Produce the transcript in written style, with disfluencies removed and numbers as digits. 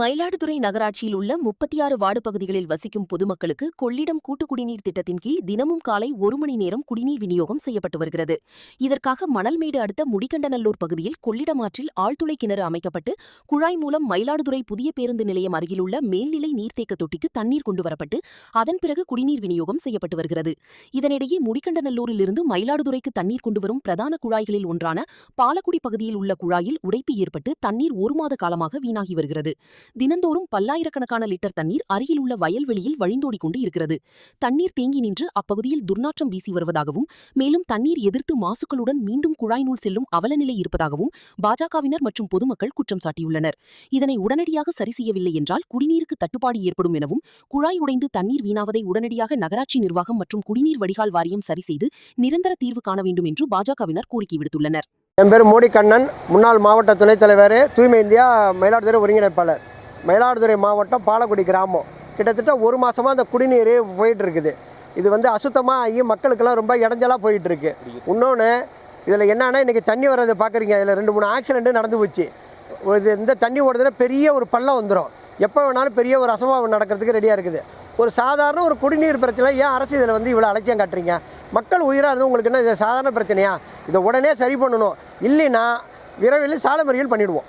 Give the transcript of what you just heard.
மயிலாடுதுறை நகராட்சியில் உள்ள 36 வார்டு பகுதிகளில் வசிக்கும் பொதுமக்களுக்கு கொள்ளிடம் கூட்டு குடிநீர் திட்டத்தின் கீழ் தினமும் காலை 1 மணி நேரம் குடிநீர் விநியோகம் செய்யப்பட்டு வருகிறது. இதற்காக மணல்மேடு அடுத்த முடிகண்டநல்லூர் பகுதியில் கொள்ளிடம் ஆற்றில் ஆழ்துளை கிணறு அமைக்கப்பட்டு குழாய் மூலம் மயிலாடுதுறை புதிய பேருந்து நிலையம் அருகிலுள்ள மேல்நிலை நீர்த்தேக்க தொட்டிக்கு தண்ணீர் கொண்டுவரப்பட்டு அதன் பிறகு குடிநீர் விநியோகம் செய்யப்பட்டு வருகிறது. இதனிடையே முடிகண்டநல்லூரிலிருந்து மயிலாடுதுறைக்கு தண்ணீர் கொண்டுவரும் பிரதான குழாய்களில் ஒன்றான பாலக்குடி பகுதியில் உள்ள குழாயில் உடைப்பு ஏற்பட்டு தண்ணீர் 1 மாத காலமாக வீணாகி வருகிறது. தினந்தோறும் பல்லாயிரக்கணக்கான லிட்டர் தண்ணீர் அருகில் உள்ள வயல்வெளியில் வழிந்தோடிக் கொண்டு இருக்கிறது. தண்ணீர் தேங்கி நின்று அப்பகுதியில் துர்நாற்றம் வீசி வருவதாகவும் மேலும் தண்ணீர் எதிர்த்து மாசுக்களுடன் மீண்டும் குழாய்நூல் செல்லும் அவலநிலை இருப்பதாகவும் பாஜகவினர் மற்றும் பொதுமக்கள் குற்றம் சாட்டியுள்ளனர். இதனை உடனடியாக சரி செய்யவில்லை என்றால் குடிநீருக்கு தட்டுப்பாடு ஏற்படும் எனவும் குழாய் உடைந்து தண்ணீர் வீணாவதை உடனடியாக நகராட்சி நிர்வாகம் மற்றும் குடிநீர் வடிகால் வாரியம் சரி செய்து நிரந்தர தீர்வு காண வேண்டும் என்று பாஜகவினர் கோரிக்கை விடுத்துள்ளனர். என் பேர் மோடி கண்ணன், முன்னாள் மாவட்ட துணைத் தலைவர், தூய்மை இந்தியா மயிலாடுதுறை ஒருங்கிணைப்பாளர். மயிலாடுதுறை மாவட்டம் பாலக்குடி கிராமம். கிட்டத்தட்ட 1 மாதமாக அந்த குடிநீர் போயிட்டு இருக்குது. இது அசுத்தமாக ஆகி மக்களுக்கெல்லாம் ரொம்ப இடைஞ்சலாக போயிட்டு இருக்கு. இன்னொன்று இதில் என்னன்னா, இன்றைக்கி தண்ணி வர்றது பார்க்குறீங்க, இதில் 2-3 ஆக்சிடென்ட்டு நடந்து போச்சு. இந்த தண்ணி ஓடுறதுல பெரிய ஒரு பள்ளம் வந்துடும். எப்போ வேணாலும் பெரிய ஒரு அசம்பாவிதம் நடக்கிறதுக்கு ரெடியாக இருக்குது. ஒரு சாதாரண ஒரு குடிநீர் பிரச்சனை ஏன் அரசு இதில் இவ்வளோ அலட்சியம் காட்டுறீங்க? மக்கள் உயிராக இருந்து உங்களுக்கு என்ன இது சாதாரண பிரச்சனையா? இதை உடனே சரி பண்ணணும். இல்லைன்னா விரைவில் சாலை மறியல் பண்ணிவிடுவோம்.